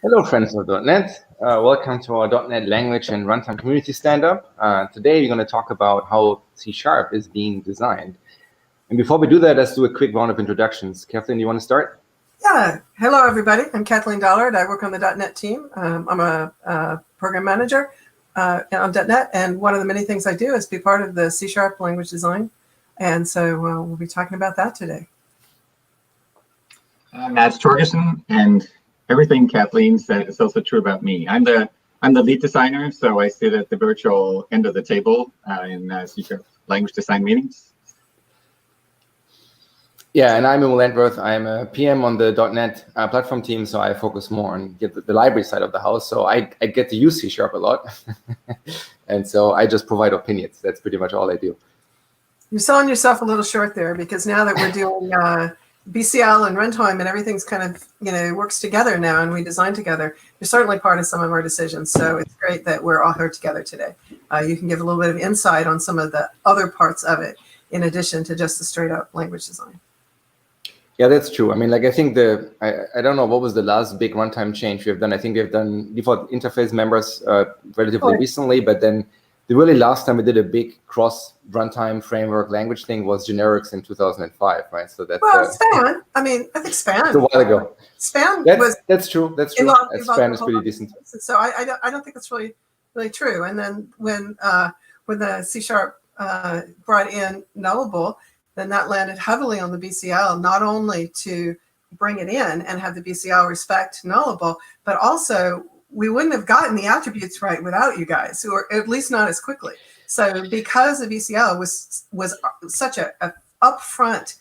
Hello, friends of .NET. Welcome to our .NET Language and Runtime Community Stand-Up. Today, we're going to talk about how C# is being designed. And before we do that, let's do a quick round of introductions. Kathleen, you want to start? Yeah. Hello, everybody. I'm Kathleen Dollard. I work on the .NET team. I'm a program manager on .NET, and one of the many things I do is be part of the C# language design. And so we'll be talking about that today. That's Torgersen, and everything Kathleen said is also true about me. I'm the lead designer, so I sit at the virtual end of the table in C# language design meetings. Yeah, and I'm Immo Landwerth. I'm a PM on the .NET platform team, so I focus more on the library side of the house. So I get to use C# a lot, and so I just provide opinions. That's pretty much all I do. You're selling yourself a little short there, because now that we're doing BCL and runtime and everything's kind of, works together now and we design together, you're certainly part of some of our decisions. So it's great that we're all here together today. You can give a little bit of insight on some of the other parts of it, in addition to just the straight up language design. Yeah, that's true. I mean, like, I think I don't know what was the last big runtime change we have done. I think we've done default interface members relatively recently, but then the really last time we did a big cross runtime framework language thing was generics in 2005, right? So that's Span. I mean, I think Span. It's a while ago. Span that's true. That's true. Span is pretty decent. So I don't think it's really true. And then when the C# brought in Nullable, then that landed heavily on the BCL, not only to bring it in and have the BCL respect Nullable, but also we wouldn't have gotten the attributes right without you guys, or at least not as quickly. So because the BCL was such a upfront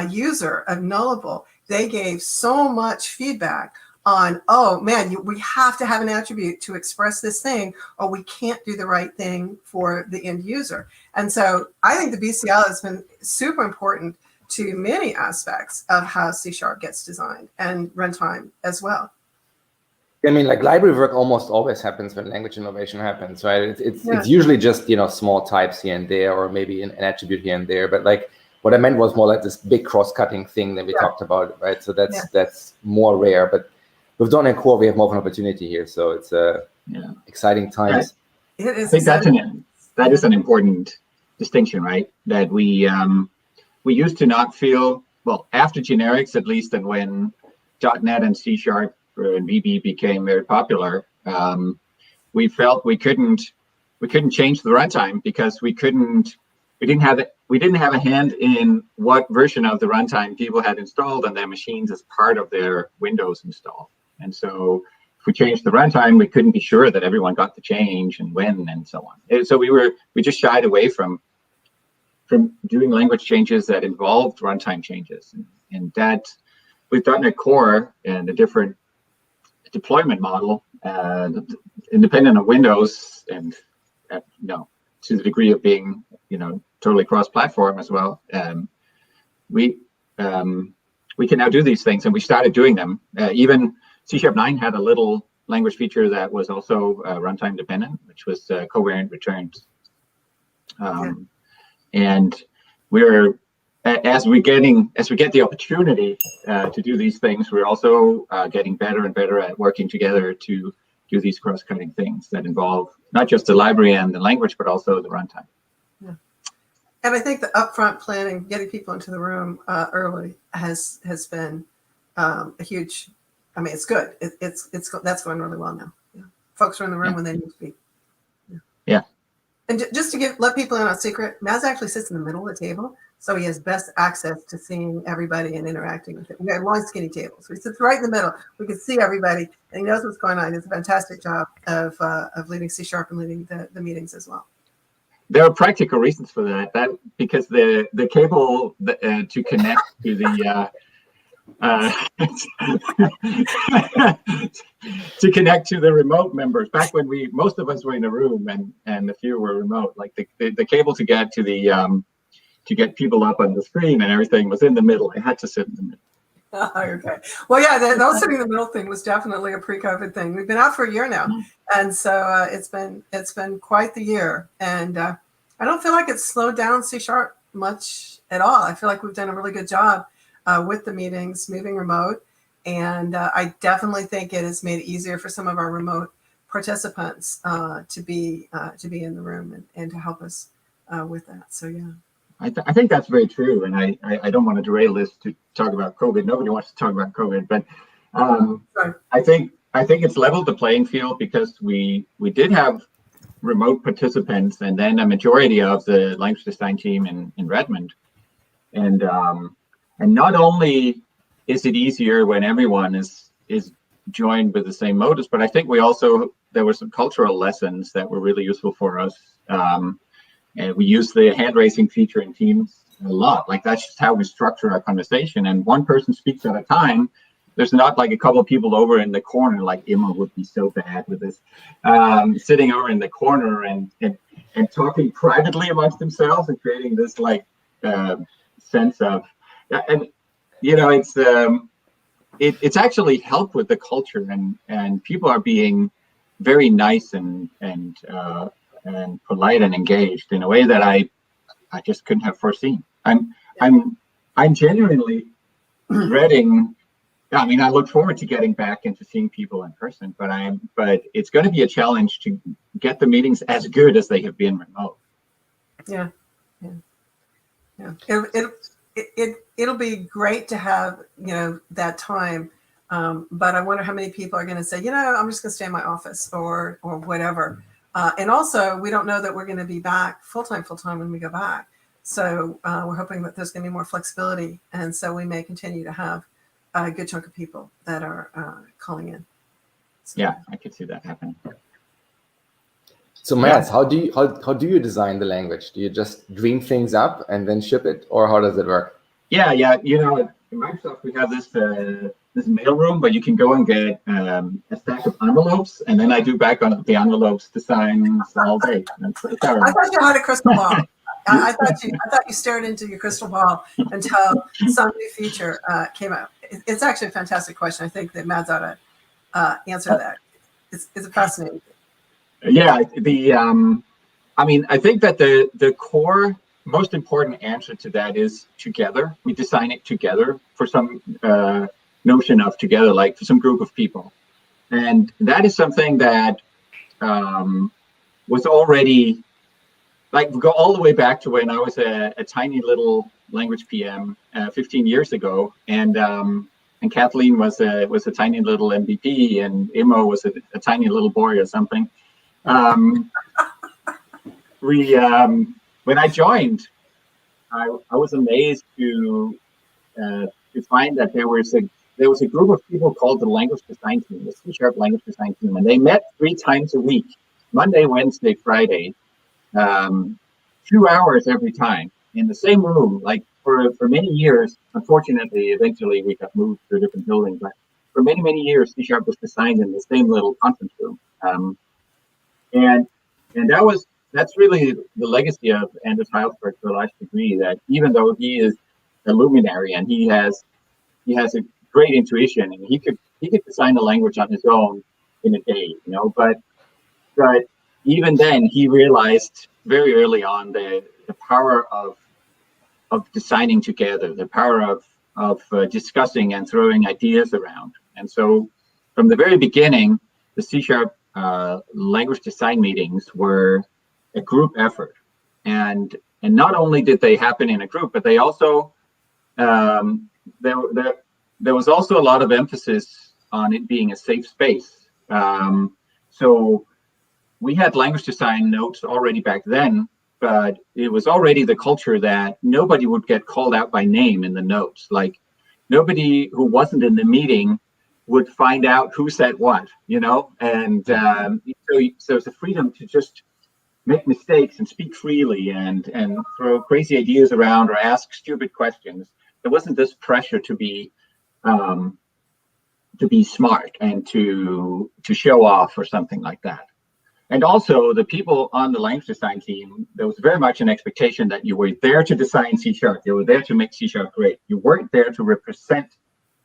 user of Nullable, they gave so much feedback on, oh man, we have to have an attribute to express this thing, or we can't do the right thing for the end user. And so I think the BCL has been super important to many aspects of how C# gets designed, and runtime as well. I mean, like, library work almost always happens when language innovation happens, right? It's usually just, small types here and there, or maybe an attribute here and there. But like, what I meant was more like this big cross-cutting thing that we talked about, right? So that's more rare. But with .NET Core, we have more of an opportunity here. So it's exciting times. It is. I think that is an important distinction, right? That we used to not feel, well, after generics at least, and when .NET and C# and VB became very popular, we felt we couldn't change the runtime because we didn't have a hand in what version of the runtime people had installed on their machines as part of their Windows install. And so if we changed the runtime, we couldn't be sure that everyone got the change and when and so on. And so we just shied away from doing language changes that involved runtime changes, and that with .NET Core and a different deployment model, independent of Windows, and to the degree of being totally cross-platform as well, we can now do these things, and we started doing them. Even C#9 had a little language feature that was also runtime dependent, which was covariant returns. And we're as we get the opportunity to do these things, we're also getting better and better at working together to do these cross-cutting things that involve not just the library and the language, but also the runtime. Yeah. And I think the upfront planning, getting people into the room early, has been a huge. I mean, it's good. That's going really well now. Yeah. Folks are in the room when they need to be. Yeah. And just to let people in on a secret, Maz actually sits in the middle of the table, so he has best access to seeing everybody and interacting with it. We have long, skinny tables, so he sits right in the middle. We can see everybody, and he knows what's going on. He does a fantastic job of leading C# and leading the meetings as well. There are practical reasons for that because the cable to connect to the to connect to the remote members, back when most of us were in a room and a few were remote, like the cable to get to the to get people up on the screen and everything was in the middle. I had to sit in the middle. Okay. Well, yeah, the sitting in the middle thing was definitely a pre-COVID thing. We've been out for a year now, and so it's been quite the year. And I don't feel like it's slowed down C# much at all. I feel like we've done a really good job with the meetings, moving remote, And I definitely think it has made it easier for some of our remote participants to be in the room and to help us with that. So yeah. I think that's very true, and I don't want to derail this to talk about COVID. Nobody wants to talk about COVID, but I think it's leveled the playing field, because we did have remote participants, and then a majority of the language design team in Redmond, and not only is it easier when everyone is joined with the same modus, but I think there were some cultural lessons that were really useful for us. And we use the hand raising feature in Teams a lot. Like, that's just how we structure our conversation. And one person speaks at a time. There's not like a couple of people over in the corner, like Immo would be so bad with this, sitting over in the corner and talking privately amongst themselves and creating this like sense of, and you know, it's actually helped with the culture, and people are being very nice and polite and engaged in a way that I just couldn't have foreseen. I'm genuinely dreading. I mean, I look forward to getting back into seeing people in person, but it's going to be a challenge to get the meetings as good as they have been remote. Yeah. It'll be great to have, you know, that time. But I wonder how many people are going to say, you know, I'm just going to stay in my office or whatever. And also, we don't know that we're going to be back full-time when we go back. So we're hoping that there's going to be more flexibility. And so we may continue to have a good chunk of people that are calling in. So. Yeah, I could see that happening. So Mads, how do you design the language? Do you just dream things up and then ship it, or how does it work? Yeah. You know, in Microsoft we have this mail room, but you can go and get a stack of envelopes, and then I do back on the envelopes designs all day. I thought you had a crystal ball. I thought you stared into your crystal ball until some new feature came out. It's actually a fantastic question. I think that Mads ought to answer that. It's fascinating. Yeah, I mean, I think that the core most important answer to that is together. We design it together for some notion of together, like for some group of people. And that is something that was already, like, we go all the way back to when I was a tiny little language PM 15 years ago, and Kathleen was a tiny little MVP, and Immo was a tiny little boy or something. When I joined, I was amazed to find that there was a group of people called the language design team, the C# language design team, and they met 3 times a week, Monday, Wednesday, Friday, 2 hours every time in the same room, like for many years. Unfortunately, eventually we got moved to a different building, but for many years, C# was designed in the same little conference room. And that's really the legacy of Anders Heilsberg to a large degree, that even though he is a luminary and he has a great intuition, and he could design a language on his own in a day, you know, but even then he realized very early on the power of designing together, the power of discussing and throwing ideas around. And so from the very beginning, the C# language design meetings were a group effort, and not only did they happen in a group, but they also there was also a lot of emphasis on it being a safe space. So we had language design notes already back then, but it was already the culture that nobody would get called out by name in the notes. Like, nobody who wasn't in the meeting would find out who said what, you know, and so it's a freedom to just make mistakes and speak freely and throw crazy ideas around or ask stupid questions. There wasn't this pressure to be smart and to show off or something like that. And also, the people on the language design team, there was very much an expectation that you were there to design C#. You were there to make C# great. You weren't there to represent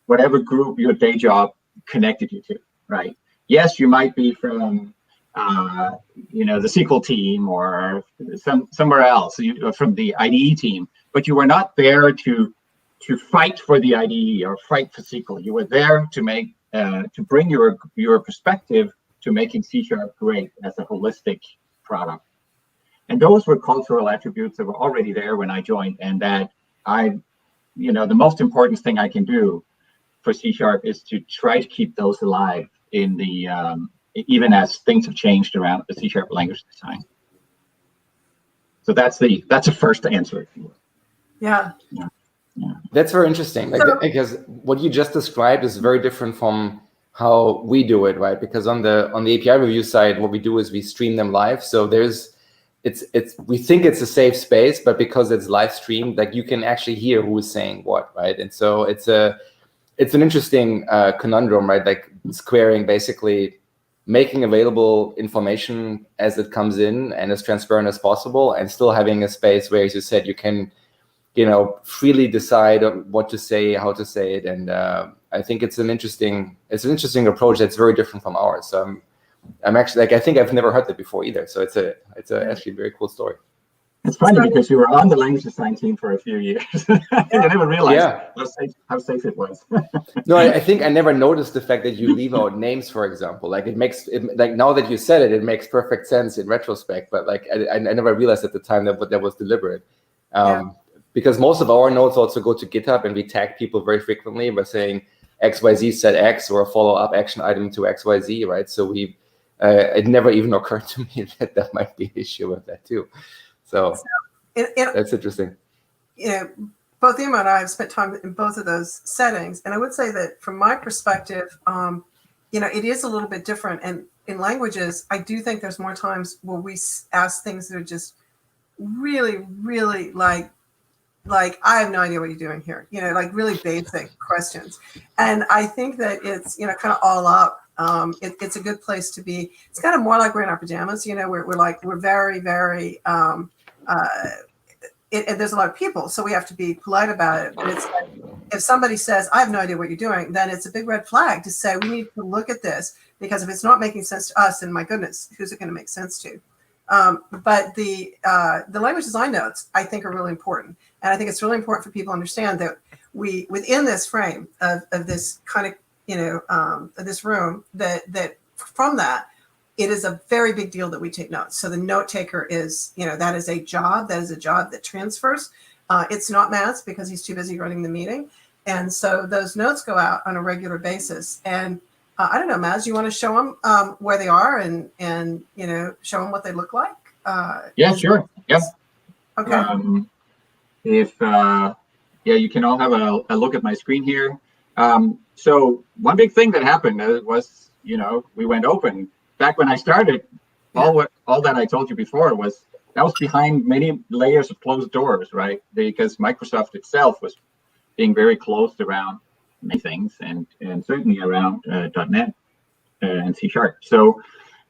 whatever group your day job connected you to, right? Yes, you might be from, the SQL team or somewhere else, from the IDE team, but you were not there to to fight for the IDE or fight for SQL. You were there to make to bring your perspective to making C# great as a holistic product. And those were cultural attributes that were already there when I joined, and that the most important thing I can do for C# is to try to keep those alive in the even as things have changed around the C# language design. So that's a first answer, if you will. Yeah. That's very interesting, because what you just described is very different from how we do it, right? Because on the API review side, what we do is we stream them live. So we think it's a safe space, but because it's live streamed, like you can actually hear who is saying what, right? And so it's an interesting conundrum, right? Like squaring basically making available information as it comes in and as transparent as possible, and still having a space where, as you said, you can freely decide what to say, how to say it, and I think it's an interesting approach that's very different from ours. So I'm actually I think I've never heard that before either. So it's actually a very cool story. It's funny because you were on the language design team for a few years. You never realized how safe it was. No, I think I never noticed the fact that you leave out names, for example. Like like now that you said it, it makes perfect sense in retrospect. But like I never realized at the time that was deliberate. Because most of our notes also go to GitHub, and we tag people very frequently by saying XYZ said X, or a follow-up action item to XYZ, right? So it never even occurred to me that might be an issue with that too. So that's interesting. Both Immo and I have spent time in both of those settings, and I would say that from my perspective, it is a little bit different. And in languages, I do think there's more times where we ask things that are just really, really like I have no idea what you're doing here, like really basic questions. And I think that it's, kind of all up. It's a good place to be. It's kind of more like we're in our pajamas, we're very, very, there's a lot of people, so we have to be polite about it. But it's like, if somebody says, I have no idea what you're doing, then it's a big red flag to say, we need to look at this, because if it's not making sense to us, then my goodness, who's it going to make sense to? But the language design notes, I think, are really important. And I think it's really important for people to understand that we, within this frame of this kind of, this room, that from that, it is a very big deal that we take notes. So the note taker is, that is a job that transfers. It's not Matt's because he's too busy running the meeting. And so those notes go out on a regular basis. And I don't know, Maz, you want to show them where they are and show them what they look like? Yeah, sure. Yep. Okay. You can all have a look at my screen here. So one big thing that happened was, we went open. Back when I started, all that I told you before that was behind many layers of closed doors, right? Because Microsoft itself was being very closed around many things, and certainly around .NET and C#. So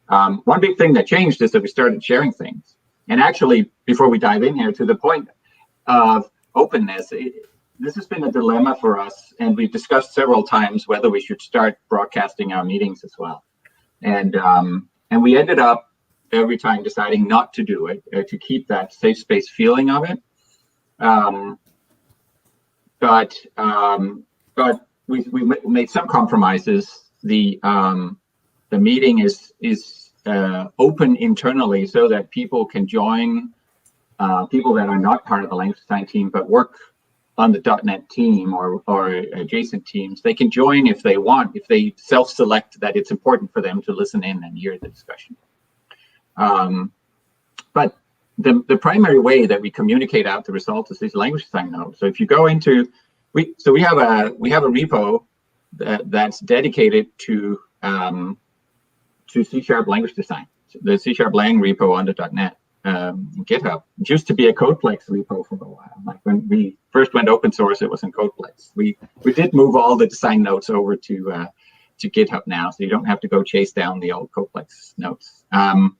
one big thing that changed is that we started sharing things. And actually, before we dive in here, to the point of openness, this has been a dilemma for us, and we've discussed several times whether we should start broadcasting our meetings as well. And we ended up every time deciding not to do it, to keep that safe space feeling of it. But we made some compromises. The meeting is open internally so that people can join, people that are not part of the language design team but work on the .NET team or adjacent teams. They can join if they want, if they self-select that it's important for them to listen in and hear the discussion. But the primary way that we communicate out the results is these language design notes. So if you go into, we have a repo that's dedicated to C# language design. So the C# lang repo under .NET GitHub. It used to be a Codeplex repo for a while. Like when we first went open source, it was in Codeplex. We did move all the design notes over to GitHub now, so you don't have to go chase down the old Codeplex notes. All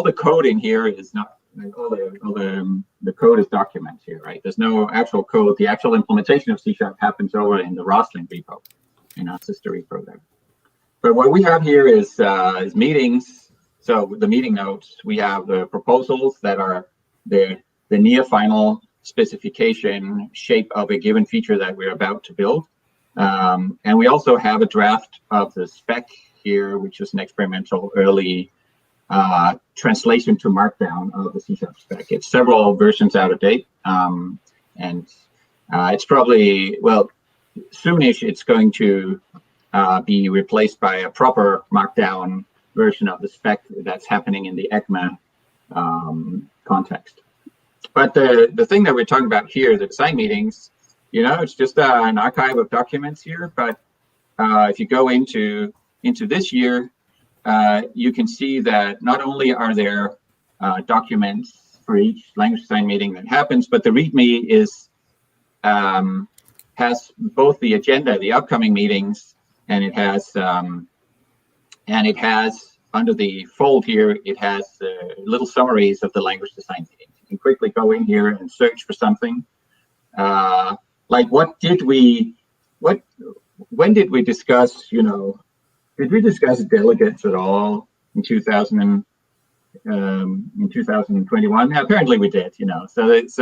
the code in here is not, all the code is documents here, right? There's no actual code. The actual implementation of C# happens over in the Roslyn repo, in our sister repo there. But what we have here is meetings. So the meeting notes, we have the proposals that are the the near final specification shape of a given feature that we're about to build. And we also have a draft of the spec here, which is an experimental early translation to Markdown of the C# spec. It's several versions out of date, and it's probably, well, soonish it's going to be replaced by a proper Markdown version of the spec that's happening in the ECMA context. But the thing that we're talking about here, the design meetings, it's just an archive of documents here. But if you go into this year, you can see that not only are there documents for each language design meeting that happens, but the README has both the agenda, the upcoming meetings, and it has under the fold here, it has little summaries of the language design meetings. You can quickly go in here and search for something. Like when did we discuss, did we discuss delegates at all in 2021? Apparently we did, so there's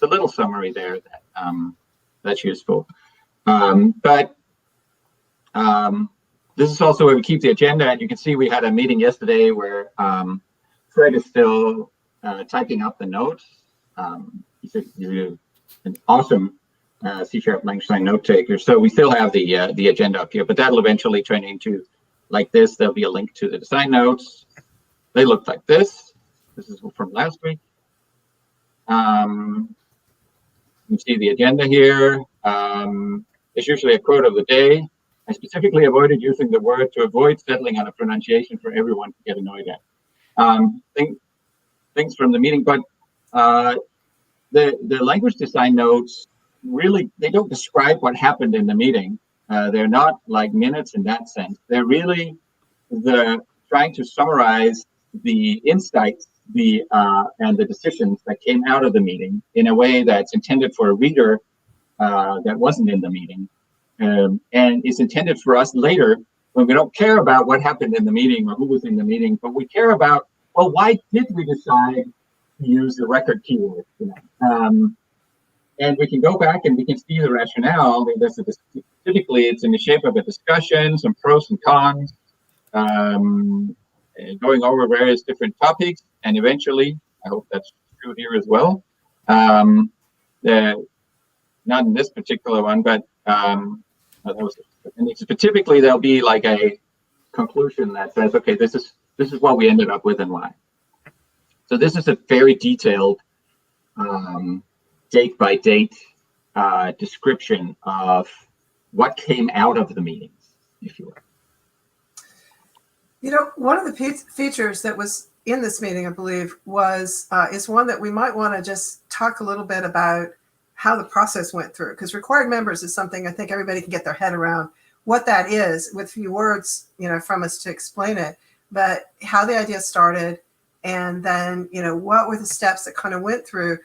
a little summary there that that's useful. But this is also where we keep the agenda, and you can see we had a meeting yesterday where Fred is still typing up the notes. He's an awesome C# language design note taker. So we still have the agenda up here, but that'll eventually turn into like this. There'll be a link to the design notes. They look like this. This is from last week. You see the agenda here. There's usually a quote of the day. I specifically avoided using the word to avoid settling on a pronunciation for everyone to get annoyed at. Things from the meeting, but the language design notes really, they don't describe what happened in the meeting. They're not like minutes in that sense. They're really trying to summarize the insights and the decisions that came out of the meeting in a way that's intended for a reader that wasn't in the meeting, and is intended for us later when we don't care about what happened in the meeting or who was in the meeting, but we care about, well, why did we decide to use the record keyword? And we can go back and we can see the rationale. Typically, it's in the shape of a discussion, some pros and cons, going over various different topics, and eventually, I hope that's true here as well. Not in this particular one, but typically there'll be like a conclusion that says, okay, this is what we ended up with and why. So this is a very detailed date by date description of what came out of the meetings, if you will. One of the features that was in this meeting, I believe, is one that we might want to just talk a little bit about how the process went through, because required members is something I think everybody can get their head around what that is with a few words, from us to explain it, but how the idea started, and then, what were the steps that kind of went through,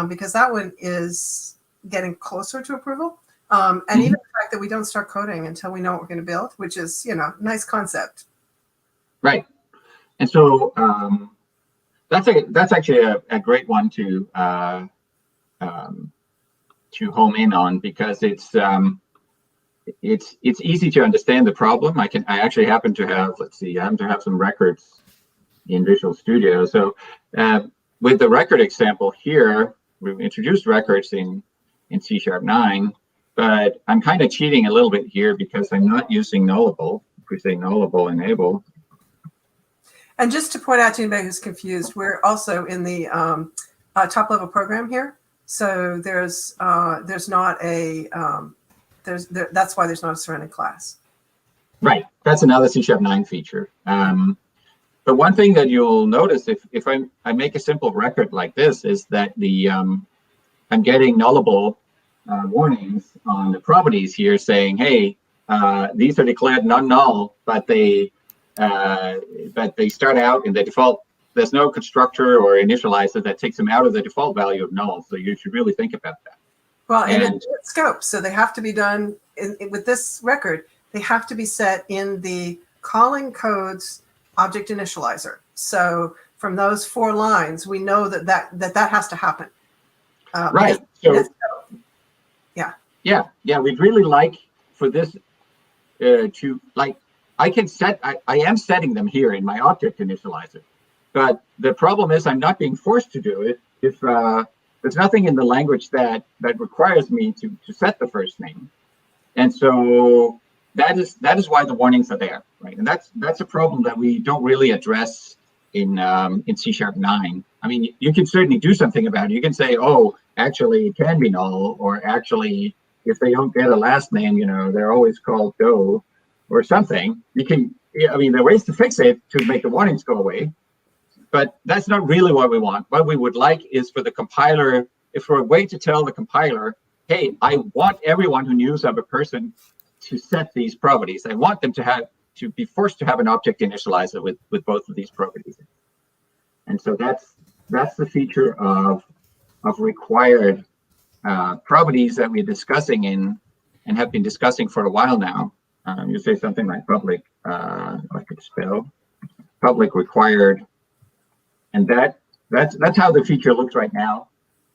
because that one is getting closer to approval. And even the fact that we don't start coding until we know what we're going to build, which is, nice concept. Right. And so that's actually a great one to home in on, because it's easy to understand the problem. I actually happen to have, some records in Visual Studio. So with the record example here, we've introduced records in C#9, but I'm kind of cheating a little bit here because I'm not using Nullable. If we say Nullable enable. And just to point out to anybody who's confused, we're also in the top level program here. So there's not a that's why there's not a surrounding class. Right. That's another C#9 feature. But one thing that you'll notice if I make a simple record like this is that I'm getting Nullable warnings on the properties here saying, hey, these are declared non-null, but they start out in the default. There's no constructor or initializer that takes them out of the default value of null. So you should really think about that. Well, and it's scope. So they have to be done with this record. They have to be set in the calling codes object initializer. So from those 4 lines, we know that has to happen. Right. So yeah. We'd really like for this to, like, I am setting them here in my object initializer, but the problem is I'm not being forced to do it if there's nothing in the language that requires me to set the first name. And so that is why the warnings are there, right? And that's a problem that we don't really address in C#9. I mean, you can certainly do something about it. You can say, oh, actually it can be null, or actually if they don't get a last name, they're always called Doe, or something. You can, I mean, there are ways to fix it to make the warnings go away, but that's not really what we want. What we would like is for the compiler, if for a way to tell the compiler, hey, I want everyone who knows of a person to set these properties. I want them to be forced to have an object initializer with both of these properties. And so that's the feature of required properties that we're discussing and have been discussing for a while now. You say something like public, I could spell, public required, and that's how the feature looks right now.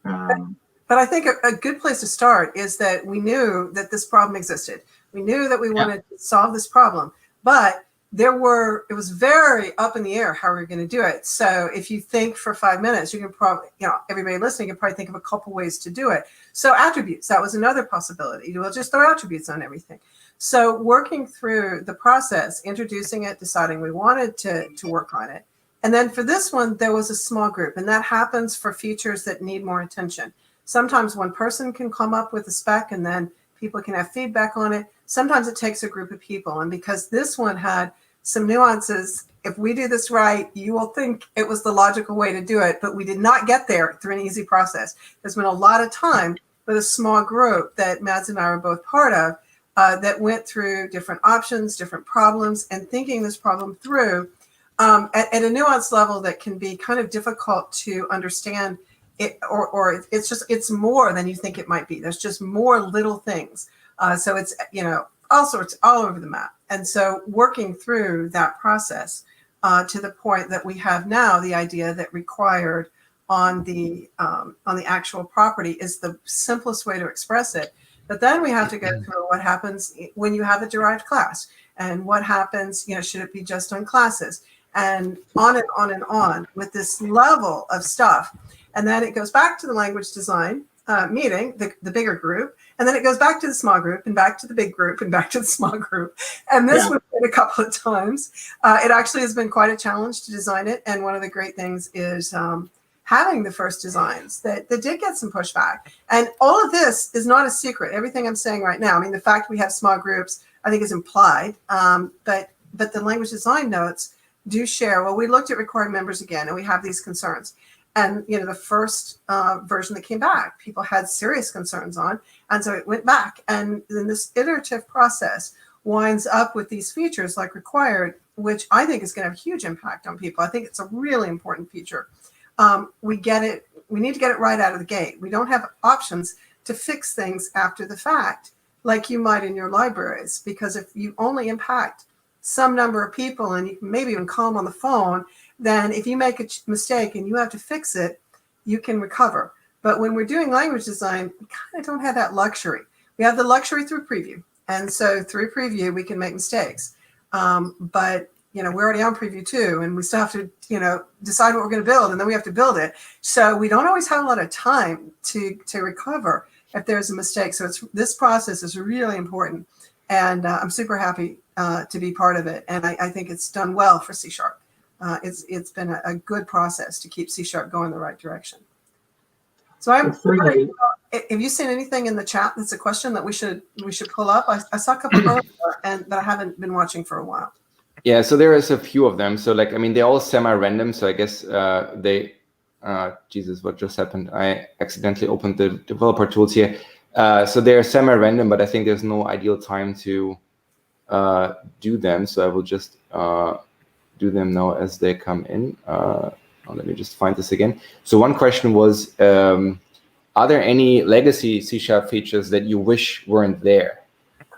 But I think a good place to start is that we knew that this problem existed. We knew that we wanted to solve this problem, but it was very up in the air how we were going to do it. So if you think for 5 minutes, you can probably, everybody listening can probably think of a couple ways to do it. So attributes, that was another possibility. We'll just throw attributes on everything. So working through the process, introducing it, deciding we wanted to work on it. And then for this one, there was a small group, and that happens for features that need more attention. Sometimes one person can come up with a spec and then people can have feedback on it. Sometimes it takes a group of people. And because this one had some nuances, if we do this right, you will think it was the logical way to do it, but we did not get there through an easy process. There's been a lot of time with a small group that Mads and I were both part of that went through different options, different problems, and thinking this problem through at a nuanced level that can be kind of difficult to understand. It's more than you think it might be. There's just more little things. So it's, all sorts, all over the map. And so working through that process to the point that we have now the idea that required on the actual property is the simplest way to express it. But then we have to go through what happens when you have a derived class, and what happens, should it be just on classes, and on and on and on with this level of stuff. And then it goes back to the language design meeting, the bigger group, and then it goes back to the small group and back to the big group and back to the small group. And this we've did a couple of times. It actually has been quite a challenge to design it. And one of the great things is having the first designs that did get some pushback. And all of this is not a secret. Everything I'm saying right now, I mean, the fact we have small groups, I think is implied, but the language design notes do share, well, we looked at required members again, and we have these concerns. And, the first version that came back, people had serious concerns on. And so it went back. And then this iterative process winds up with these features like required, which I think is going to have a huge impact on people. I think it's a really important feature. We get it. We need to get it right out of the gate. We don't have options to fix things after the fact, like you might in your libraries, because if you only impact some number of people and you can maybe even call them on the phone, then if you make a mistake and you have to fix it, you can recover. But when we're doing language design, we kind of don't have that luxury. We have the luxury through preview. And so through preview, we can make mistakes. But, we're already on preview 2, and we still have to, decide what we're going to build, and then we have to build it. So we don't always have a lot of time to recover if there's a mistake. So this process is really important. And I'm super happy to be part of it. And I think it's done well for C#. It's been a good process to keep C# going the right direction. So I'm wondering, have you seen anything in the chat that's a question that we should pull up? I saw a couple earlier, but I haven't been watching for a while. Yeah, so there is a few of them. So they're all semi-random. So I guess Jesus, what just happened? I accidentally opened the developer tools here. So they're semi-random, but I think there's no ideal time to do them. So I will just do them now as they come in. Let me just find this again. So one question was, are there any legacy C# features that you wish weren't there?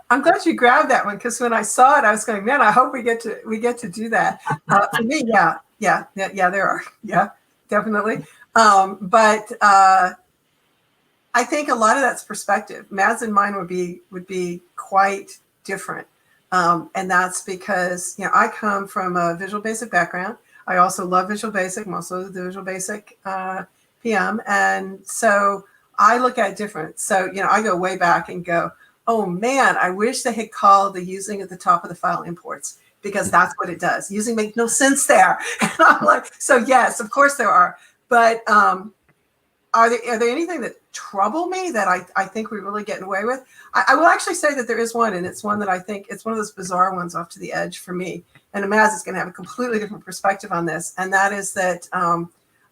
I'm glad you grabbed that one, because when I saw it, I was going, man, I hope we get to do that. For me, yeah. Yeah, there are. Yeah, definitely. But I think a lot of that's perspective. Mads and mine would be quite different. And that's because, I come from a Visual Basic background. I also love Visual Basic. I'm also the Visual Basic PM. And so I look at it different. So, I go way back and go, oh man, I wish they had called the using at the top of the file imports, because that's what it does. Using makes no sense there. And I'm like, so yes, of course there are. But are there anything that trouble me that I think we're really getting away with? I will actually say that there is one, and it's one that I think it's one of those bizarre ones off to the edge for me. And Amaz is going to have a completely different perspective on this, and that is that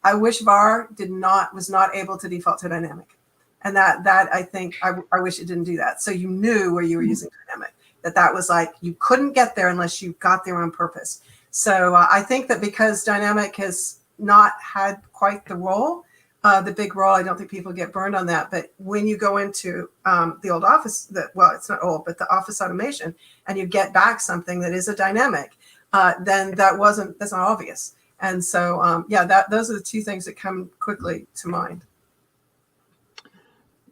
I wish var was not able to default to dynamic, and that I think I wish it didn't do that. So you knew where you were using dynamic. That was like you couldn't get there unless you got there on purpose. So I think that because dynamic has not had quite the role. The big role, I don't think people get burned on that. But when you go into the old office, it's not old, but the office automation, and you get back something that is a dynamic, then that's not obvious. And so, those are the two things that come quickly to mind.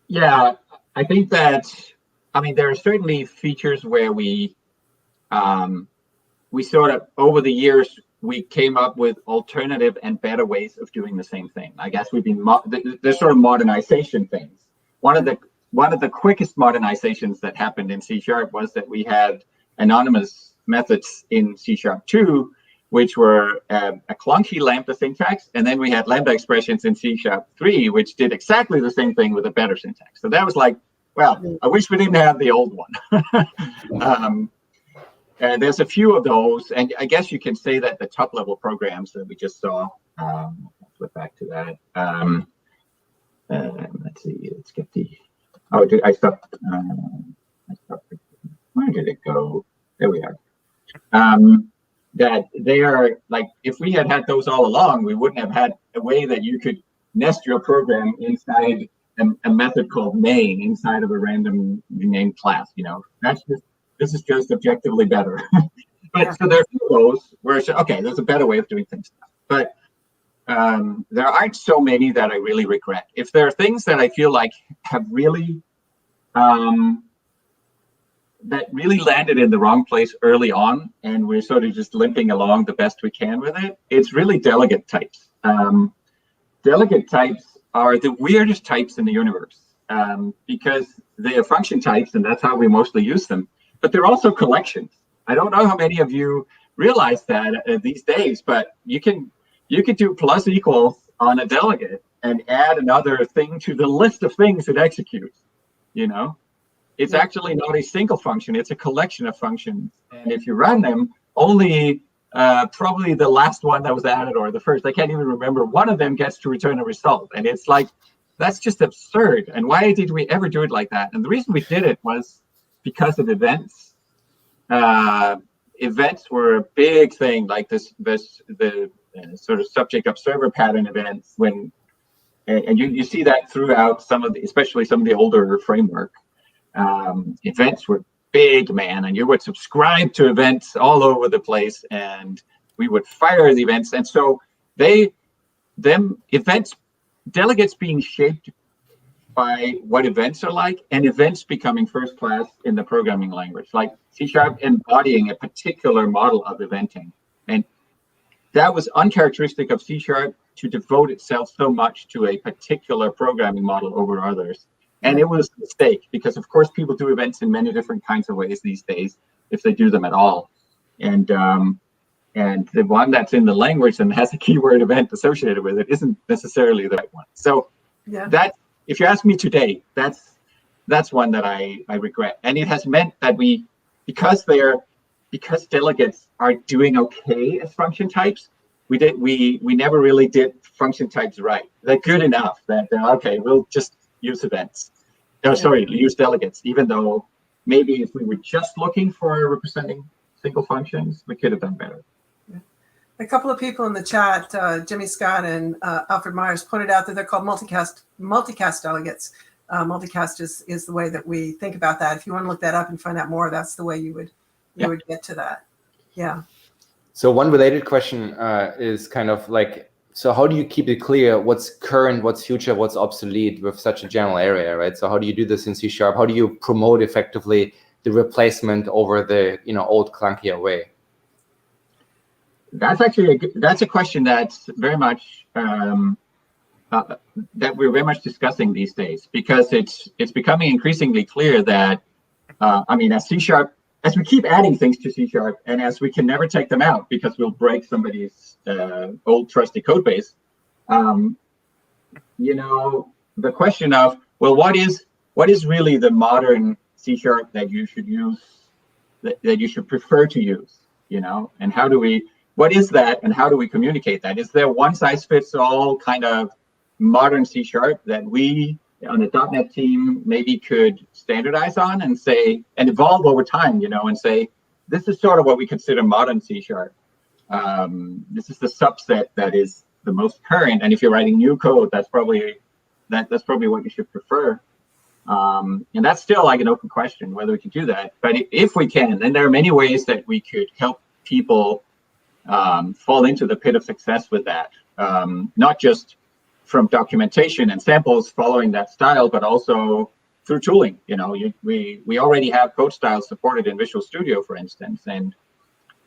Yeah, I think that, there are certainly features where we sort of, over the years, we came up with alternative and better ways of doing the same thing. I guess we've been there's sort of modernization things. One of the quickest modernizations that happened in C# was that we had anonymous methods in C#2, which were a clunky lambda syntax, and then we had lambda expressions in C#3, which did exactly the same thing with a better syntax. So that was like, well, I wish we didn't have the old one. And there's a few of those, and I guess you can say that the top level programs that we just saw, flip back to that. Let's see, let's get I stopped, where did it go? There we are. That they are like, if we had those all along, we wouldn't have had a way that you could nest your program inside a method called main inside of a random named class. This is just objectively better. But so there are a few of those where it's, okay, there's a better way of doing things now. But there aren't so many that I really regret. If there are things that I feel like have really that really landed in the wrong place early on, and we're sort of just limping along the best we can with it, it's really delegate types. Delegate types are the weirdest types in the universe because they are function types, and that's how we mostly use them. But they're also collections. I don't know how many of you realize that these days, but you could do plus equals on a delegate and add another thing to the list of things it executes. It's actually not a single function, it's a collection of functions. And if you run them, only probably the last one that was added or the first, I can't even remember, one of them gets to return a result. And it's like, that's just absurd. And why did we ever do it like that? And the reason we did it was because of events. Events were a big thing, like the sort of subject observer pattern events, and you see that throughout especially some of the older framework. Events were big, man, and you would subscribe to events all over the place, and we would fire the events. And so delegates being shaped by what events are like, and events becoming first class in the programming language, like C# embodying a particular model of eventing. And that was uncharacteristic of C# to devote itself so much to a particular programming model over others. And it was a mistake, because of course people do events in many different kinds of ways these days, if they do them at all. And the one that's in the language and has a keyword event associated with it isn't necessarily the right one. So that, if you ask me today, that's one that I regret. And it has meant that because delegates are doing okay as function types, we never really did function types right. They're good enough that okay, we'll just use events. Use delegates, even though maybe if we were just looking for representing single functions, we could have done better. A couple of people in the chat, Jimmy Scott and Alfred Myers, pointed out that they're called multicast delegates. Multicast is the way that we think about that. If you want to look that up and find out more, that's the way you would get to that. Yeah. So one related question is kind of like, so how do you keep it clear what's current, what's future, what's obsolete with such a general area, right? So how do you do this in C#? How do you promote effectively the replacement over the old clunkier way? That's actually that's a question that's very much that we're very much discussing these days, because it's becoming increasingly clear that I mean, as we keep adding things to C#, and as we can never take them out because we'll break somebody's old trusty code base, the question of, well, what is really the modern C# that you should use, that you should prefer to use, and what is that, and how do we communicate that? Is there one size fits all kind of modern C# that we on the .NET team maybe could standardize on and say, and evolve over time, and say, this is sort of what we consider modern C#. This is the subset that is the most current, and if you're writing new code, that's probably what you should prefer. And that's still like an open question whether we can do that. But if we can, then there are many ways that we could help people fall into the pit of success with that, not just from documentation and samples following that style, but also through tooling. We already have code styles supported in Visual Studio, for instance, and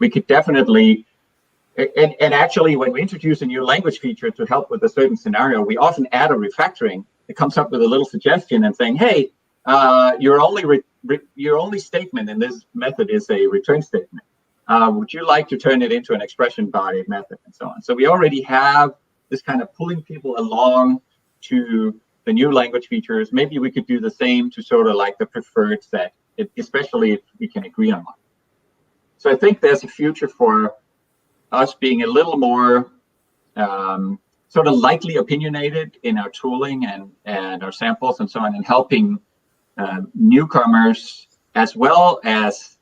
we could definitely, and actually when we introduce a new language feature to help with a certain scenario, we often add a refactoring. It comes up with a little suggestion and saying, hey, your only statement in this method is a return statement. Would you like to turn it into an expression-bodied method, and so on? So we already have this kind of pulling people along to the new language features. Maybe we could do the same to sort of like the preferred set, especially if we can agree on one. So I think there's a future for us being a little more sort of lightly opinionated in our tooling and our samples and so on, and helping newcomers as well as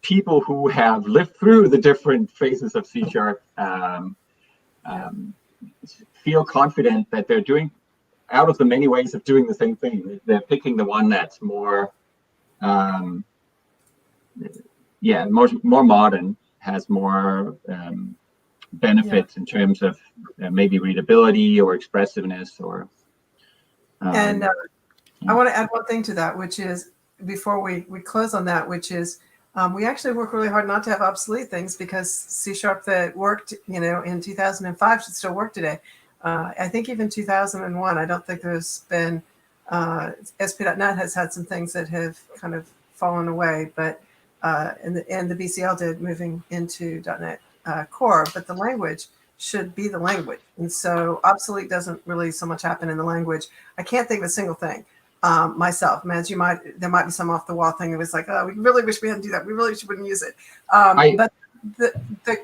people who have lived through the different phases of C# feel confident that they're doing, out of the many ways of doing the same thing, they're picking the one that's more modern, has more benefits in terms of maybe readability or expressiveness or and I want to add one thing to that, which is, before we close on that, which is we actually work really hard not to have obsolete things, because C# that worked in 2005 should still work today. I think even 2001, I don't think there's been SP.NET has had some things that have kind of fallen away, but and the BCL did, moving into .NET Core, but the language should be the language. And so obsolete doesn't really so much happen in the language. I can't think of a single thing myself. Man, there might be some off the wall thing that was like, oh, we really wish we hadn't do that. We really wouldn't use it. But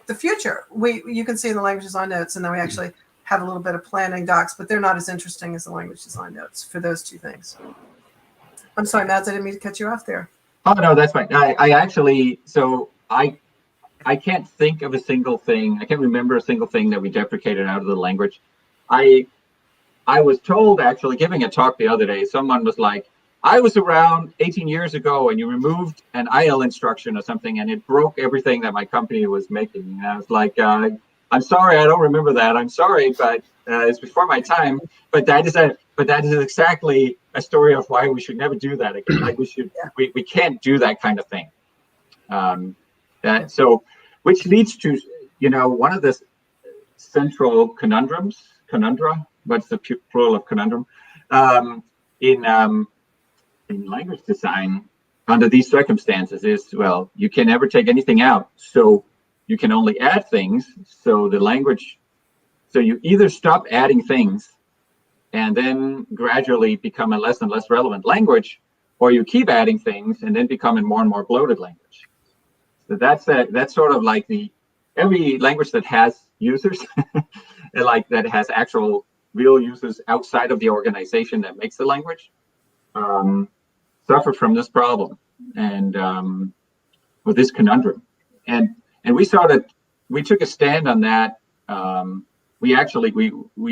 the future, you can see in the language design notes, and then we actually have a little bit of planning docs, but they're not as interesting as the language design notes for those two things. I'm sorry, Mads, I didn't mean to cut you off there. Oh, no, that's fine. I actually, so I can't think of a single thing. I can't remember a single thing that we deprecated out of the language. I was told, actually, giving a talk the other day, someone was like, I was around 18 years ago and you removed an IL instruction or something and it broke everything that my company was making. And I was like, I'm sorry, I don't remember that. I'm sorry, but it's before my time. But that is exactly a story of why we should never do that again. Like we can't do that kind of thing. So, which leads to, one of the central conundra, what's the plural of conundrum, in language design under these circumstances is, well, you can never take anything out. So you can only add things. So you either stop adding things and then gradually become a less and less relevant language, or you keep adding things and then become a more and more bloated language. So that's sort of like every language that has users, like that has actual real users outside of the organization that makes the language, suffer from this problem and with this conundrum. And we took a stand on that. We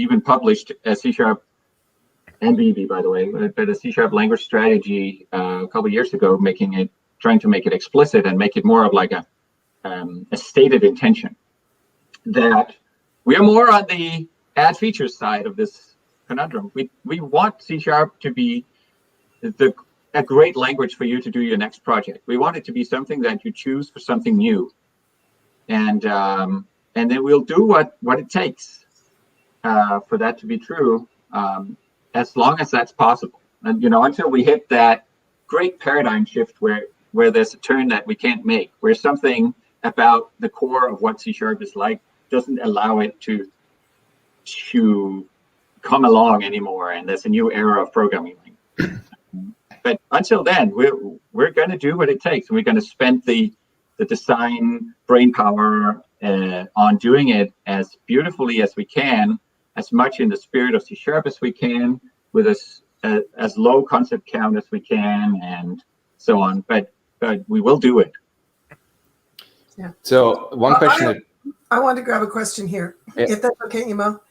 even published a C# and VB, by the way, but a C# language strategy a couple of years ago, trying to make it explicit and make it more of like a a stated intention that we are more on the add features side of this conundrum. We want C# to be a great language for you to do your next project. We want it to be something that you choose for something new, and then we'll do what it takes for that to be true, as long as that's possible. And until we hit that great paradigm shift where there's a turn that we can't make, where something about the core of what C# is like doesn't allow it to come along anymore, and there's a new era of programming. But until then, we're going to do what it takes, and we're going to spend the design brain power on doing it as beautifully as we can, as much in the spirit of C# as we can, with as low concept count as we can, and so on. But we will do it. Yeah. So one question. I want to grab a question here, if that's okay, Immo.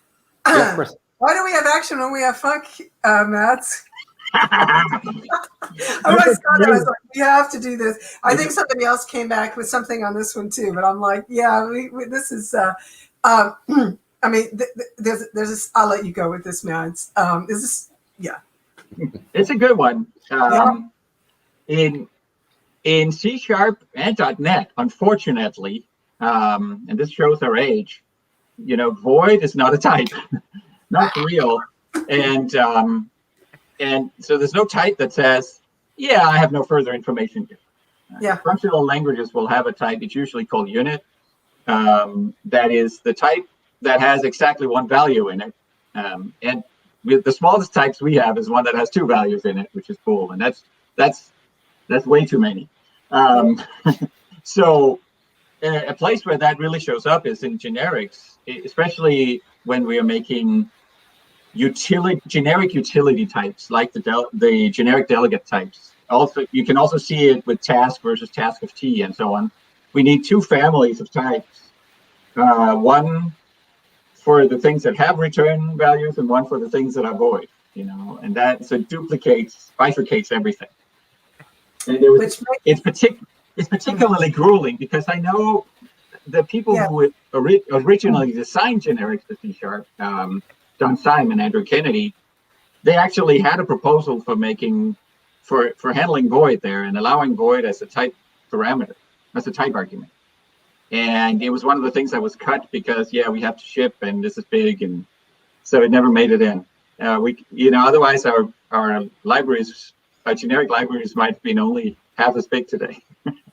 Yeah, of course. Why do we have action when we have funk, Mats? I was like, we have to do this. I think somebody else came back with something on this one too, but I'm like, yeah, this is. I mean, there's this. I'll let you go with this, Mads. Is this? Yeah, it's a good one. In C# and .NET, unfortunately, and this shows our age, void is not a type, not real, and so there's no type that says, yeah, I have no further information here. Yeah. Functional languages will have a type. It's usually called unit. That is the type that has exactly one value in it. And the smallest types we have is one that has two values in it, which is bool, and that's way too many. So a place where that really shows up is in generics, especially when we are making generic utility types, like the generic delegate types. Also, you can also see it with task versus task of T and so on. We need two families of types, one for the things that have return values and one for the things that are void, and that so bifurcates everything. And it's particularly grueling because I know the people who originally designed generics to C#, Don Syme and Andrew Kennedy, they actually had a proposal for handling void there and allowing void as a type parameter, as a type argument. And it was one of the things that was cut because we have to ship and this is big, and so it never made it in. Otherwise our libraries, our generic libraries might have been only half as big today.